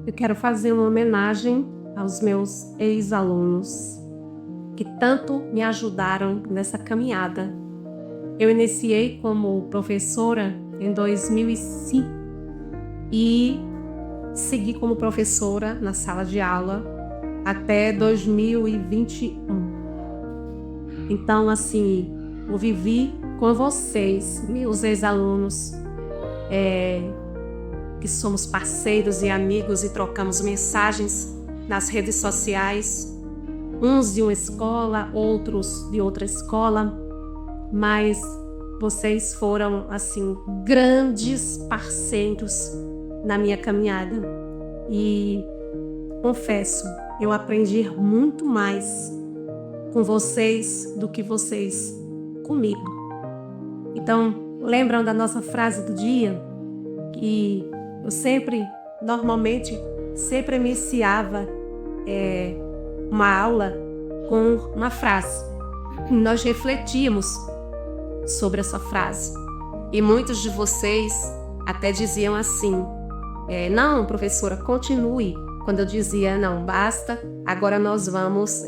eu quero fazer uma homenagem aos meus ex-alunos que tanto me ajudaram nessa caminhada. Eu iniciei como professora em 2005 e segui como professora na sala de aula até 2021. Então, assim, eu vivi com vocês, meus ex-alunos, que somos parceiros e amigos e trocamos mensagens nas redes sociais, uns de uma escola, outros de outra escola, mas vocês foram, assim, grandes parceiros na minha caminhada. E confesso, eu aprendi muito mais com vocês do que vocês comigo. Então, lembram da nossa frase do dia? Que eu normalmente iniciava uma aula com uma frase. Nós refletíamos sobre essa frase. E muitos de vocês até diziam assim, não, professora, continue. Quando eu dizia, não, basta, agora nós vamos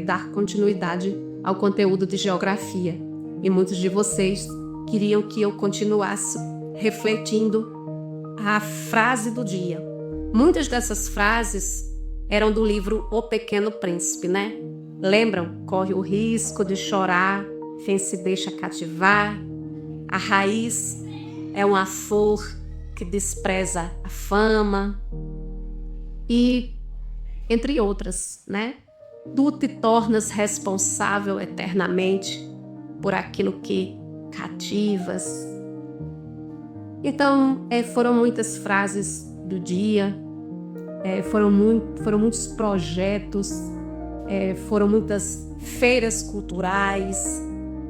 dar continuidade ao conteúdo de geografia. E muitos de vocês queriam que eu continuasse refletindo a frase do dia. Muitas dessas frases eram do livro O Pequeno Príncipe, né? Lembram? Corre o risco de chorar, quem se deixa cativar. A raiz é uma flor que despreza a fama. E entre outras, né? Tu te tornas responsável eternamente por aquilo que cativas. Então, foram muitas frases do dia, foram muitos projetos, foram muitas feiras culturais,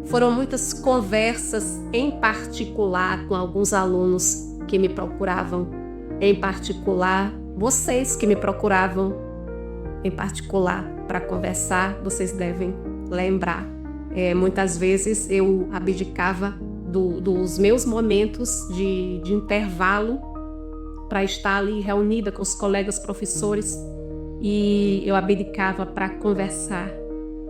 foram muitas conversas em particular com alguns alunos que me procuravam, em particular, vocês que me procuravam, em particular, para conversar, vocês devem lembrar. Muitas vezes eu abdicava dos meus momentos de intervalo para estar ali reunida com os colegas professores e eu abdicava para conversar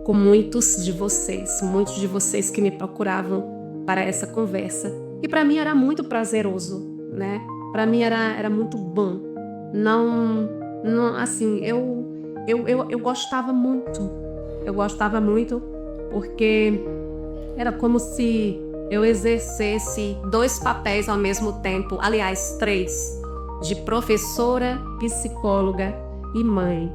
com muitos de vocês que me procuravam para essa conversa. E para mim era muito prazeroso, né? Para mim era muito bom. Não, assim, eu gostava muito. Eu gostava muito porque era como se eu exercesse 2 papéis ao mesmo tempo, aliás, 3, de professora, psicóloga e mãe.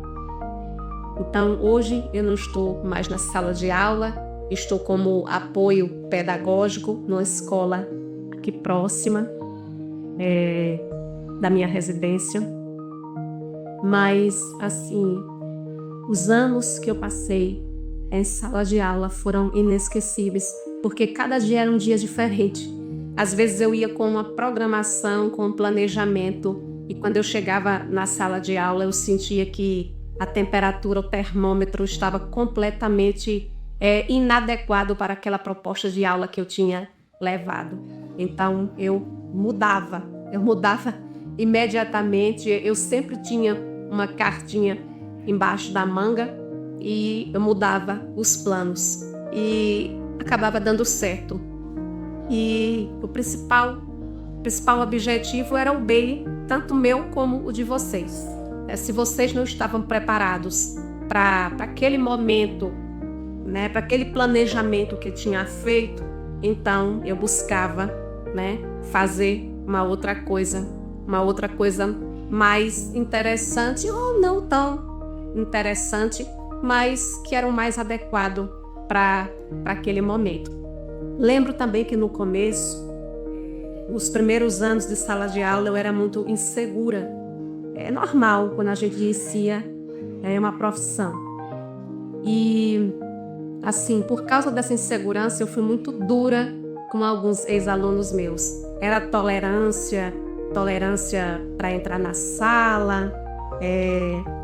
Então, hoje eu não estou mais na sala de aula, estou como apoio pedagógico numa escola aqui próxima da minha residência. Mas, assim, os anos que eu passei em sala de aula foram inesquecíveis, porque cada dia era um dia diferente. Às vezes eu ia com uma programação, com um planejamento, e quando eu chegava na sala de aula eu sentia que a temperatura, o termômetro estava completamente inadequado para aquela proposta de aula que eu tinha levado. Então eu mudava imediatamente. Eu sempre tinha uma cartinha embaixo da manga e eu mudava os planos e acabava dando certo. E o principal objetivo era o bem, tanto meu como o de vocês. Se vocês não estavam preparados para aquele momento, né, para aquele planejamento que eu tinha feito, então eu buscava, né, fazer uma outra coisa mais interessante ou não tão interessante, mas que era o mais adequado para aquele momento. Lembro também que no começo, os primeiros anos de sala de aula, eu era muito insegura. É normal quando a gente inicia uma profissão. E, assim, por causa dessa insegurança, eu fui muito dura com alguns ex-alunos meus. Era tolerância para entrar na sala,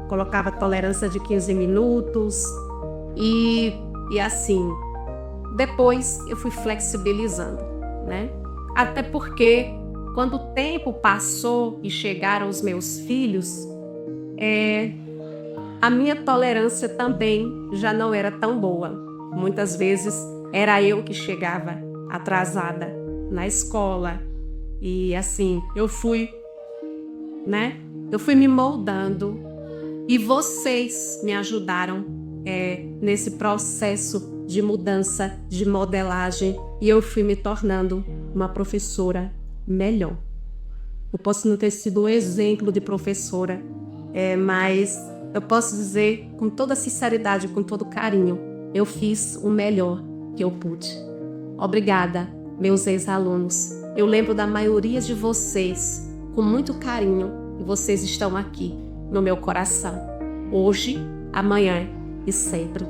colocava tolerância de 15 minutos e assim. Depois eu fui flexibilizando, né? Até porque quando o tempo passou e chegaram os meus filhos, A minha tolerância também já não era tão boa. Muitas vezes era eu que chegava atrasada na escola. E assim, eu fui me moldando. E vocês me ajudaram nesse processo de mudança, de modelagem. E eu fui me tornando uma professora melhor. Eu posso não ter sido um exemplo de professora, mas eu posso dizer com toda sinceridade, com todo carinho, eu fiz o melhor que eu pude. Obrigada, meus ex-alunos. Eu lembro da maioria de vocês com muito carinho e vocês estão aqui no meu coração, hoje, amanhã e sempre.